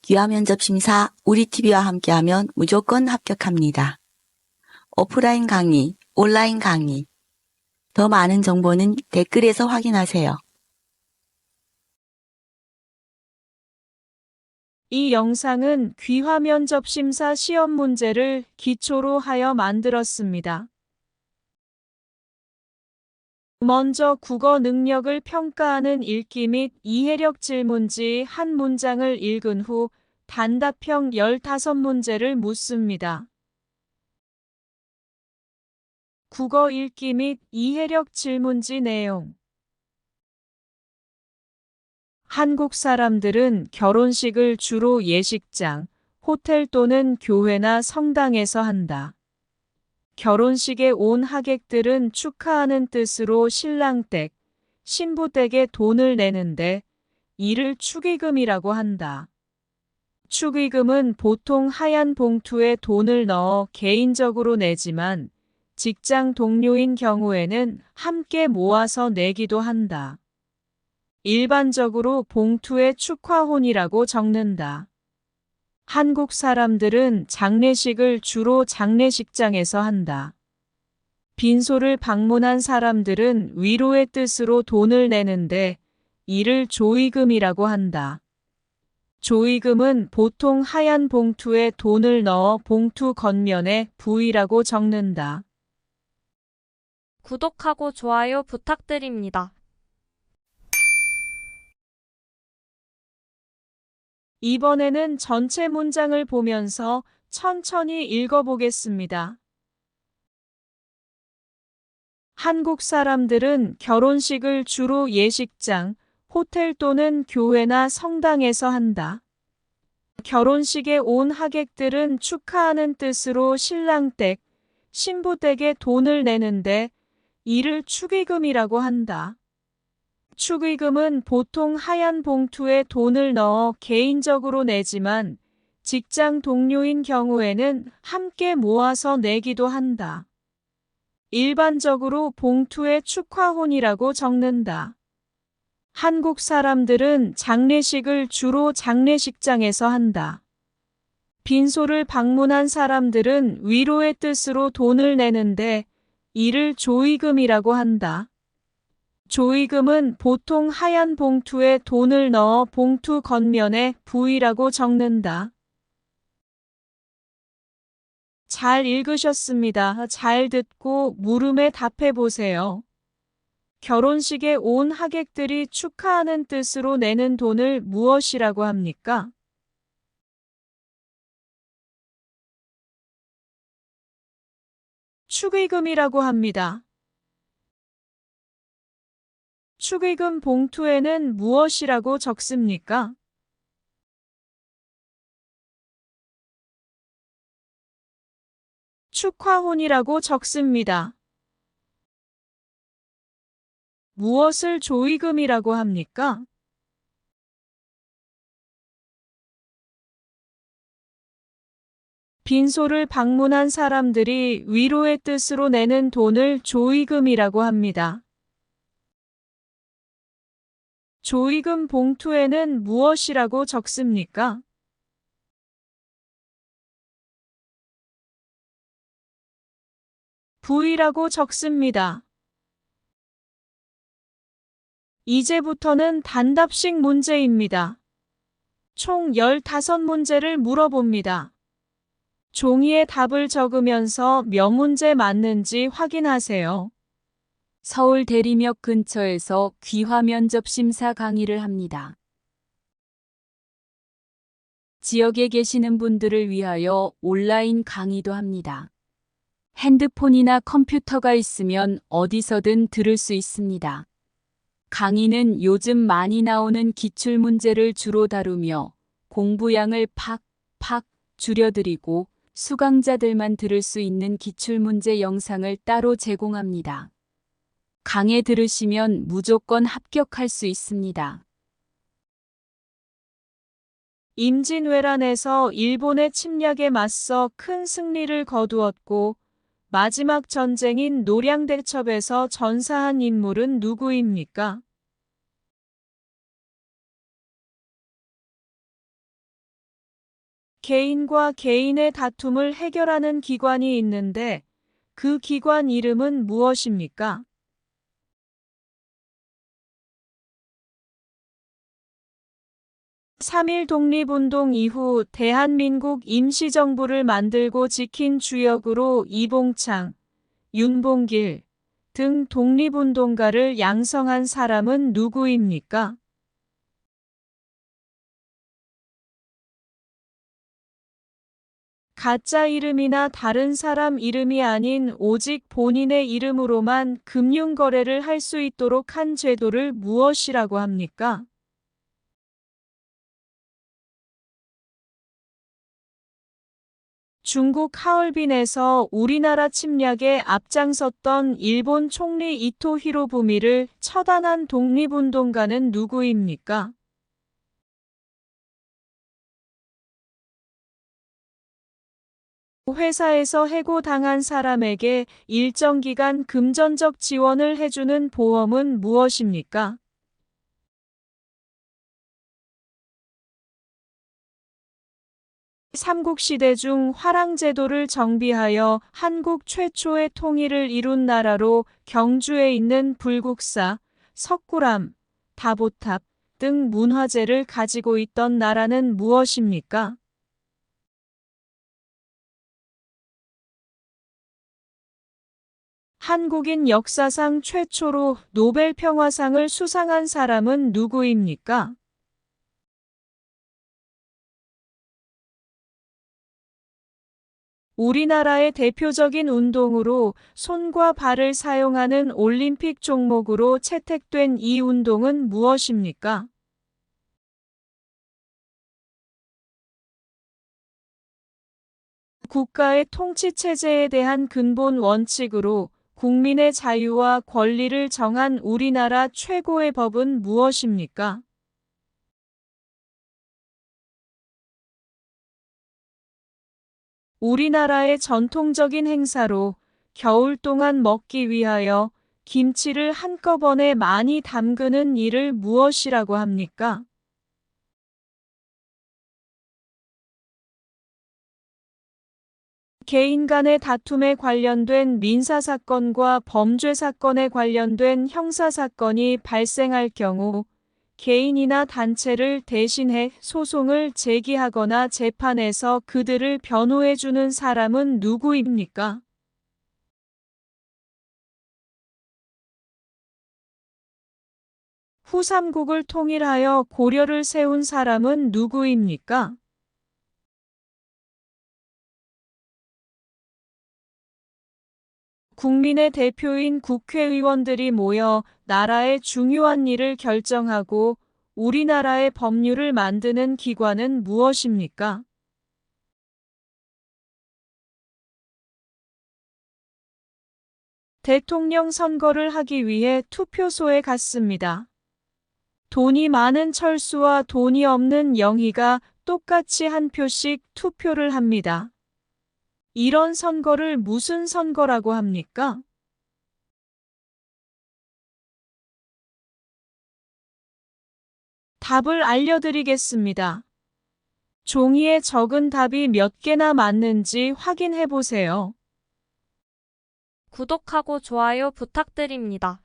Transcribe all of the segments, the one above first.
귀화 면접 심사 우리TV와 함께하면 무조건 합격합니다. 오프라인 강의, 온라인 강의. 더 많은 정보는 댓글에서 확인하세요. 이 영상은 귀화 면접 심사 시험 문제를 기초로 하여 만들었습니다. 먼저 국어 능력을 평가하는 읽기 및 이해력 질문지 한 문장을 읽은 후 단답형 15문제를 묻습니다. 국어 읽기 및 이해력 질문지 내용. 한국 사람들은 결혼식을 주로 예식장, 호텔 또는 교회나 성당에서 한다. 결혼식에 온 하객들은 축하하는 뜻으로 신랑 댁, 신부 댁에 돈을 내는데 이를 축의금이라고 한다. 축의금은 보통 하얀 봉투에 돈을 넣어 개인적으로 내지만 직장 동료인 경우에는 함께 모아서 내기도 한다. 일반적으로 봉투에 축하혼이라고 적는다. 한국 사람들은 장례식을 주로 장례식장에서 한다. 빈소를 방문한 사람들은 위로의 뜻으로 돈을 내는데 이를 조의금이라고 한다. 조의금은 보통 하얀 봉투에 돈을 넣어 봉투 겉면에 부이라고 적는다. 구독하고 좋아요 부탁드립니다. 이번에는 전체 문장을 보면서 천천히 읽어보겠습니다. 한국 사람들은 결혼식을 주로 예식장, 호텔 또는 교회나 성당에서 한다. 결혼식에 온 하객들은 축하하는 뜻으로 신랑 댁, 신부 댁에 돈을 내는데 이를 축의금이라고 한다. 축의금은 보통 하얀 봉투에 돈을 넣어 개인적으로 내지만 직장 동료인 경우에는 함께 모아서 내기도 한다. 일반적으로 봉투에 축하혼이라고 적는다. 한국 사람들은 장례식을 주로 장례식장에서 한다. 빈소를 방문한 사람들은 위로의 뜻으로 돈을 내는데 이를 조의금이라고 한다. 조의금은 보통 하얀 봉투에 돈을 넣어 봉투 겉면에 부이라고 적는다. 잘 읽으셨습니다. 잘 듣고 물음에 답해 보세요. 결혼식에 온 하객들이 축하하는 뜻으로 내는 돈을 무엇이라고 합니까? 축의금이라고 합니다. 축의금 봉투에는 무엇이라고 적습니까? 축하혼이라고 적습니다. 무엇을 조의금이라고 합니까? 빈소를 방문한 사람들이 위로의 뜻으로 내는 돈을 조의금이라고 합니다. 조의금 봉투에는 무엇이라고 적습니까? 부이라고 적습니다. 이제부터는 단답식 문제입니다. 총 15문제를 물어봅니다. 종이에 답을 적으면서 몇 문제 맞는지 확인하세요. 서울 대리역 근처에서 귀화 면접 심사 강의를 합니다. 지역에 계시는 분들을 위하여 온라인 강의도 합니다. 핸드폰이나 컴퓨터가 있으면 어디서든 들을 수 있습니다. 강의는 요즘 많이 나오는 기출문제를 주로 다루며 공부량을 팍팍 줄여드리고 수강자들만 들을 수 있는 기출문제 영상을 따로 제공합니다. 강의 들으시면 무조건 합격할 수 있습니다. 임진왜란에서 일본의 침략에 맞서 큰 승리를 거두었고 마지막 전쟁인 노량대첩에서 전사한 인물은 누구입니까? 개인과 개인의 다툼을 해결하는 기관이 있는데 그 기관 이름은 무엇입니까? 3.1 독립운동 이후 대한민국 임시정부를 만들고 지킨 주역으로 이봉창, 윤봉길 등 독립운동가를 양성한 사람은 누구입니까? 가짜 이름이나 다른 사람 이름이 아닌 오직 본인의 이름으로만 금융거래를 할 수 있도록 한 제도를 무엇이라고 합니까? 중국 하얼빈에서 우리나라 침략에 앞장섰던 일본 총리 이토 히로부미를 처단한 독립운동가는 누구입니까? 회사에서 해고당한 사람에게 일정 기간 금전적 지원을 해주는 보험은 무엇입니까? 삼국시대 중 화랑제도를 정비하여 한국 최초의 통일을 이룬 나라로 경주에 있는 불국사, 석굴암, 다보탑 등 문화재를 가지고 있던 나라는 무엇입니까? 한국인 역사상 최초로 노벨 평화상을 수상한 사람은 누구입니까? 우리나라의 대표적인 운동으로 손과 발을 사용하는 올림픽 종목으로 채택된 이 운동은 무엇입니까? 국가의 통치체제에 대한 근본 원칙으로 국민의 자유와 권리를 정한 우리나라 최고의 법은 무엇입니까? 우리나라의 전통적인 행사로 겨울 동안 먹기 위하여 김치를 한꺼번에 많이 담그는 일을 무엇이라고 합니까? 개인 간의 다툼에 관련된 민사사건과 범죄사건에 관련된 형사사건이 발생할 경우 개인이나 단체를 대신해 소송을 제기하거나 재판에서 그들을 변호해주는 사람은 누구입니까? 후삼국을 통일하여 고려를 세운 사람은 누구입니까? 국민의 대표인 국회의원들이 모여 나라의 중요한 일을 결정하고 우리나라의 법률을 만드는 기관은 무엇입니까? 대통령 선거를 하기 위해 투표소에 갔습니다. 돈이 많은 철수와 돈이 없는 영희가 똑같이 한 표씩 투표를 합니다. 이런 선거를 무슨 선거라고 합니까? 답을 알려드리겠습니다. 종이에 적은 답이 몇 개나 맞는지 확인해 보세요. 구독하고 좋아요 부탁드립니다.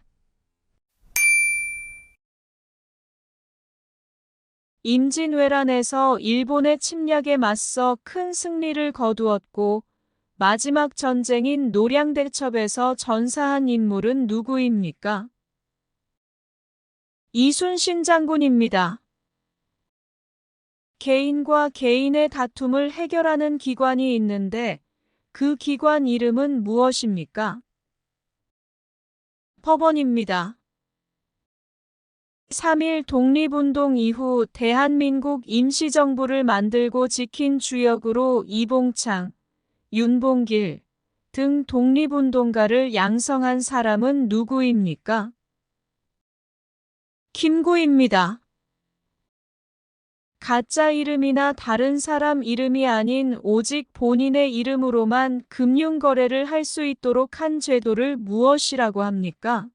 임진왜란에서 일본의 침략에 맞서 큰 승리를 거두었고 마지막 전쟁인 노량대첩에서 전사한 인물은 누구입니까? 이순신 장군입니다. 개인과 개인의 다툼을 해결하는 기관이 있는데 그 기관 이름은 무엇입니까? 법원입니다. 3.1 독립운동 이후 대한민국 임시정부를 만들고 지킨 주역으로 이봉창, 윤봉길 등 독립운동가를 양성한 사람은 누구입니까? 김구입니다. 가짜 이름이나 다른 사람 이름이 아닌 오직 본인의 이름으로만 금융거래를 할 수 있도록 한 제도를 무엇이라고 합니까?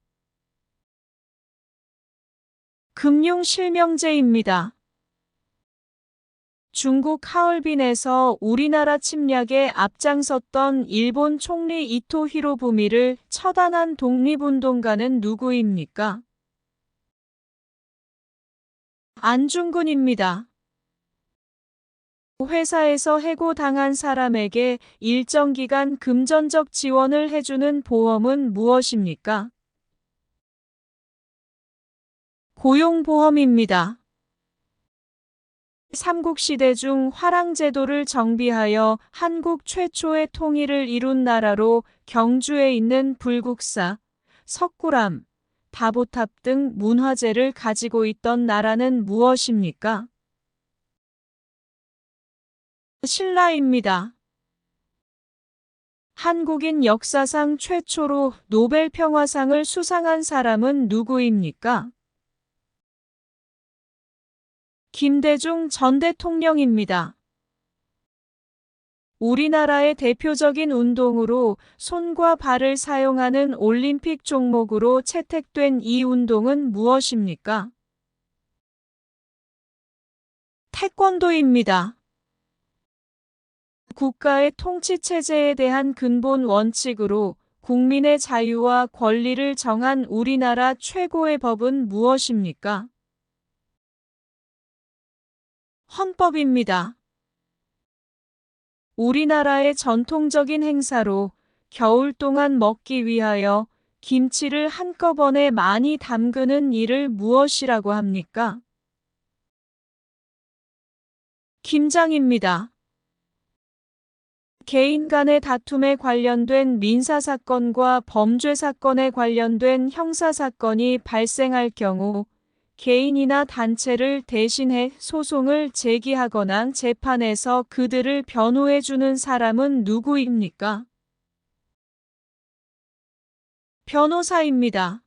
금융실명제입니다. 중국 하얼빈에서 우리나라 침략에 앞장섰던 일본 총리 이토 히로부미를 처단한 독립운동가는 누구입니까? 안중근입니다. 회사에서 해고당한 사람에게 일정 기간 금전적 지원을 해주는 보험은 무엇입니까? 고용보험입니다. 삼국시대 중 화랑제도를 정비하여 한국 최초의 통일을 이룬 나라로 경주에 있는 불국사, 석굴암, 다보탑 등 문화재를 가지고 있던 나라는 무엇입니까? 신라입니다. 한국인 역사상 최초로 노벨 평화상을 수상한 사람은 누구입니까? 김대중 전 대통령입니다. 우리나라의 대표적인 운동으로 손과 발을 사용하는 올림픽 종목으로 채택된 이 운동은 무엇입니까? 태권도입니다. 국가의 통치체제에 대한 근본 원칙으로 국민의 자유와 권리를 정한 우리나라 최고의 법은 무엇입니까? 헌법입니다. 우리나라의 전통적인 행사로 겨울 동안 먹기 위하여 김치를 한꺼번에 많이 담그는 일을 무엇이라고 합니까? 김장입니다. 개인 간의 다툼에 관련된 민사사건과 범죄사건에 관련된 형사사건이 발생할 경우 개인이나 단체를 대신해 소송을 제기하거나 재판에서 그들을 변호해주는 사람은 누구입니까? 변호사입니다.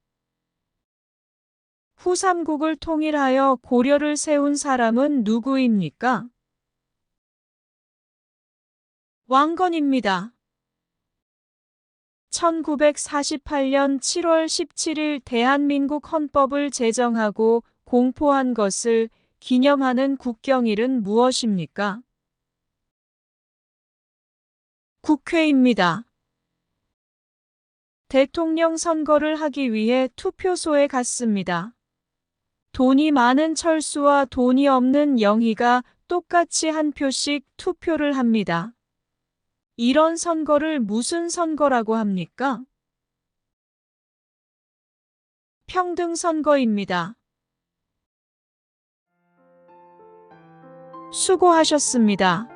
후삼국을 통일하여 고려를 세운 사람은 누구입니까? 왕건입니다. 1948년 7월 17일 대한민국 헌법을 제정하고 공포한 것을 기념하는 국경일은 무엇입니까? 국회입니다. 대통령 선거를 하기 위해 투표소에 갔습니다. 돈이 많은 철수와 돈이 없는 영희가 똑같이 한 표씩 투표를 합니다. 이런 선거를 무슨 선거라고 합니까? 평등선거입니다. 수고하셨습니다.